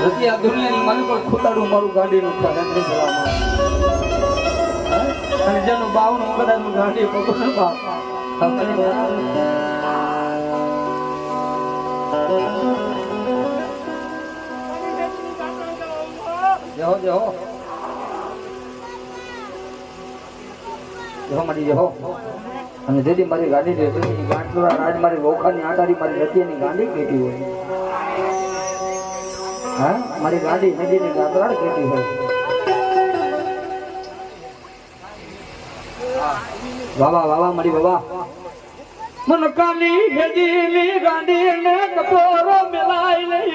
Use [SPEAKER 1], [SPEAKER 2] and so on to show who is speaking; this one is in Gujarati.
[SPEAKER 1] નથી આ દુનિયાની મને કોઈ ખોટાડું મારું ગાડીનું નથી જવામાં અને જેનું બાવનું કદાચ ગાડી પકડું બાપ જહો જહો જહો મારી જહો અને જેથી મારી ગાડી રેતી ગાંઠલોરા રાજ મારી વોખાની આટારી મારી રતિયાની ગાંડી કેટી હોય હા મારી ગાડી નદીની ગાંતરાડ કેટી હોય વાવા વાવા મારી વાવા મન કાલી હેજીની ગાંડી ને કપોરો મેલાય લઈ